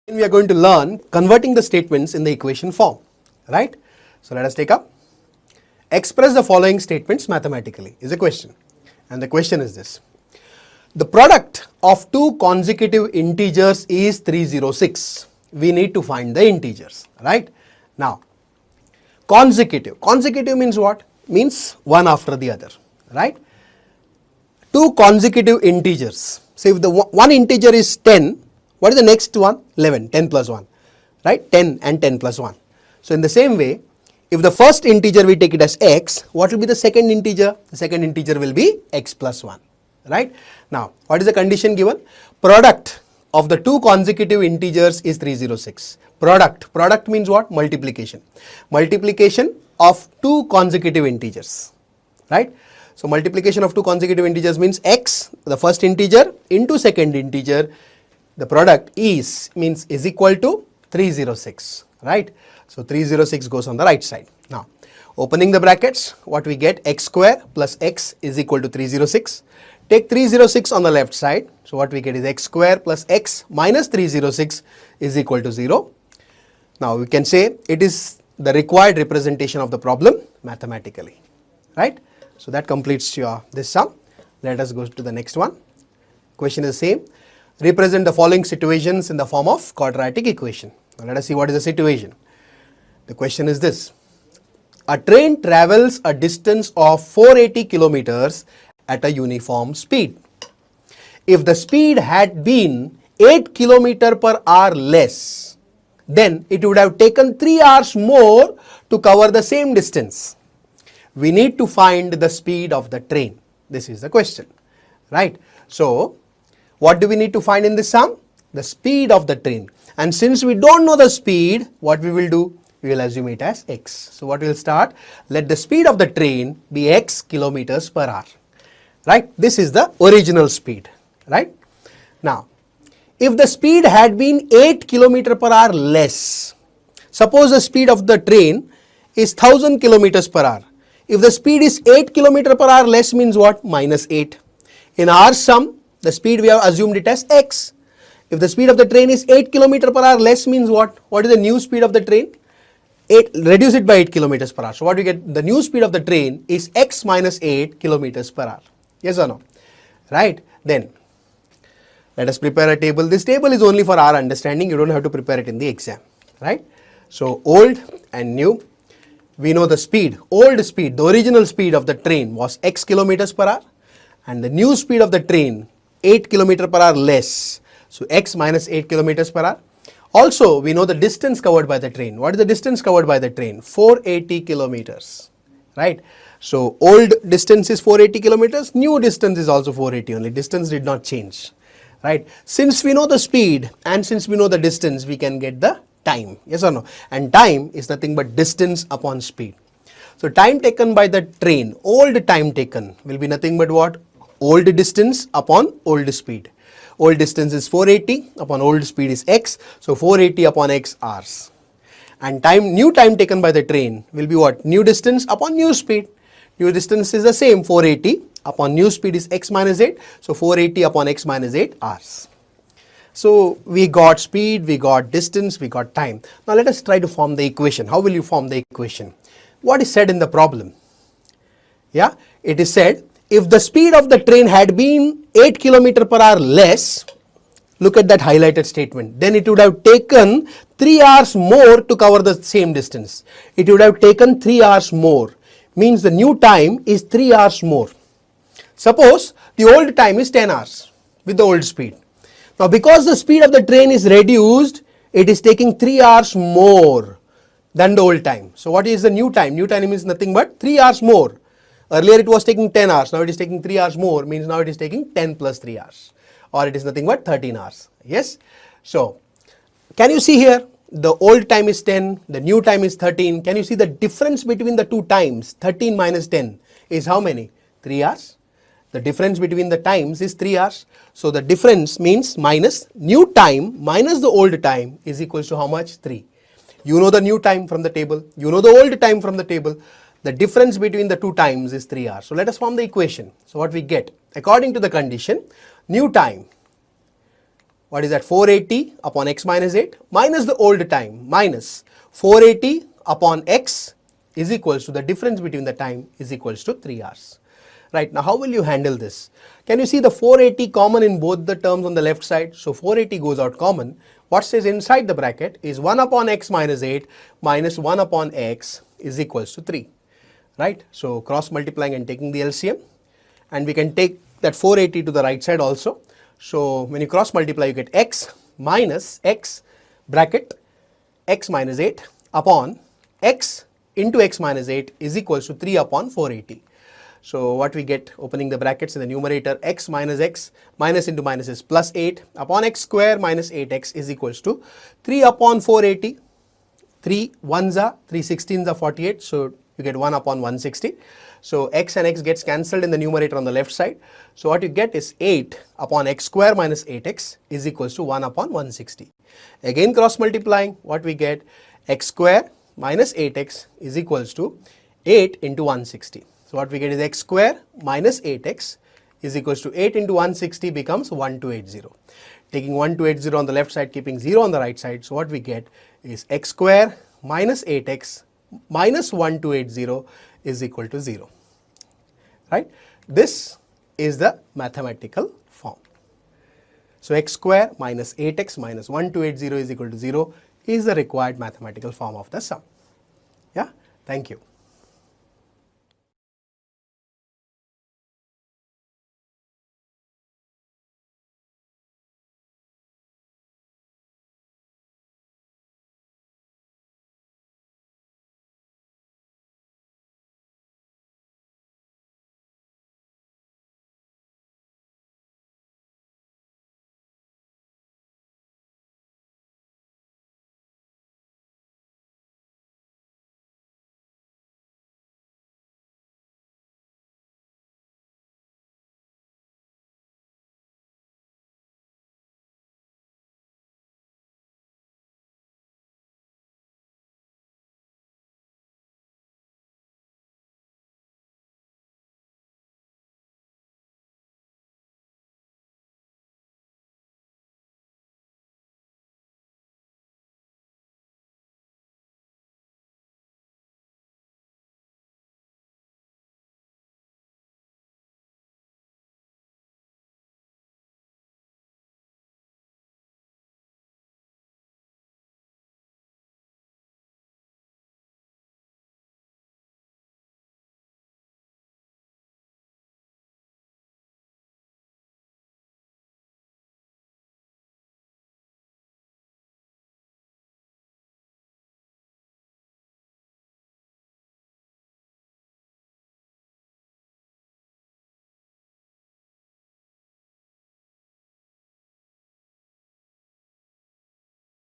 We are going to learn converting the statements in the equation form, right? So let us take up. Express the following statements mathematically is a question. And the question is this. The product of two consecutive integers is 306. We need to find the integers, right? Now, consecutive. Consecutive means what? Means one after the other, right? Two consecutive integers. So if the one integer is 10, what is the next one? 11, 10 plus 1, right? 10 and 10 plus 1. So in the same way, if the first integer we take it as x, what will be the second integer? The second integer will be x plus 1, right? Now, what is the condition given? Product of the two consecutive integers is 306. Product means what? Multiplication. Multiplication of two consecutive integers, right? So multiplication of two consecutive integers means x, the first integer, into second integer. The product is equal to 306, right? So 306 goes on the right side. Now, opening the brackets, what we get? X square plus x is equal to 306. Take 306 on the left side. So what we get is x square plus x minus 306 is equal to 0. Now we can say it is the required representation of the problem mathematically, right? So that completes this sum. Let us go to the next one. Question is the same. Represent the following situations in the form of quadratic equation. Now let us see what is the situation. The question is this. A train travels a distance of 480 kilometers at a uniform speed. If the speed had been 8 kilometers per hour less, then it would have taken 3 hours more to cover the same distance. We need to find the speed of the train. This is the question, right? So, what do we need to find in this sum? The speed of the train. And since we don't know the speed, what we will do? We will assume it as x. So what we will start? Let the speed of the train be x kilometers per hour. Right? This is the original speed. Right? Now, if the speed had been 8 kilometers per hour less, suppose the speed of the train is 1000 kilometers per hour. If the speed is 8 kilometers per hour less means what? Minus 8. In our sum, the speed we have assumed it as x. If the speed of the train is 8 km per hour less means what? What is the new speed of the train? Reduce it by 8 km per hour. So what we get? The new speed of the train is x minus 8 km per hour. Yes or no? Right? Then let us prepare a table. This table is only for our understanding. You don't have to prepare it in the exam. Right? So old and new. We know the speed. Old speed, the original speed of the train was x kilometers per hour. And the new speed of the train 8 km per hour less. So x minus 8 km per hour. Also, we know the distance covered by the train. What is the distance covered by the train? 480 kilometers. Right? So old distance is 480 kilometers. New distance is also 480 only. Distance did not change. Right? Since we know the speed and since we know the distance, we can get the time. Yes or no? And time is nothing but distance upon speed. So time taken by the train, old time taken will be nothing but what? Old distance upon old speed. Old distance is 480 upon old speed is x. So 480 upon x hours. And new time taken by the train will be what? New distance upon new speed. New distance is the same 480 upon new speed is x minus 8. So 480 upon x minus 8 hours. So we got speed, we got distance, we got time. Now let us try to form the equation. How will you form the equation? What is said in the problem? Yeah, it is said if the speed of the train had been 8 km per hour less, look at that highlighted statement, then it would have taken 3 hours more to cover the same distance. It would have taken 3 hours more. Means the new time is 3 hours more. Suppose the old time is 10 hours with the old speed. Now because the speed of the train is reduced, it is taking 3 hours more than the old time. So what is the new time? New time is nothing but 3 hours more. Earlier it was taking 10 hours, now it is taking 3 hours more, means now it is taking 10 plus 3 hours. Or it is nothing but 13 hours. Yes? So, can you see here? The old time is 10, the new time is 13. Can you see the difference between the two times? 13 minus 10 is how many? 3 hours. The difference between the times is 3 hours. So, the difference means minus new time minus the old time is equals to how much? 3. You know the new time from the table. You know the old time from the table. The difference between the two times is 3 hours. So let us form the equation. So what we get? According to the condition, new time What is that? 480 upon x minus 8 minus the old time minus 480 upon x is equals to the difference between the time is equals to 3 hours. Right, now how will you handle this? Can you see the 480 common in both the terms on the left side? So 480 goes out common. What stays inside the bracket is 1 upon x minus 8 minus 1 upon x is equals to 3. Right, so cross multiplying and taking the LCM, and we can take that 480 to the right side also. So when you cross multiply, you get x minus x bracket x minus 8 upon x into x minus 8 is equals to 3 upon 480. So what we get, opening the brackets in the numerator, x minus into minus is plus 8 upon x square minus 8x is equals to 3 upon 480. 3 1s are 3 16s are 48, so you get 1 upon 160. So x and x gets cancelled in the numerator on the left side. So what you get is 8 upon x square minus 8x is equals to 1 upon 160. Again cross multiplying, what we get, x square minus 8x is equals to 8 into 160. So what we get is x square minus 8x is equals to 8 into 160 becomes 1280. Taking 1280 on the left side, keeping 0 on the right side. So what we get is x square minus 8x minus 1280 is equal to 0. Right? This is the mathematical form. So x square minus 8x minus 1280 is equal to 0 is the required mathematical form of the sum. Yeah, thank you.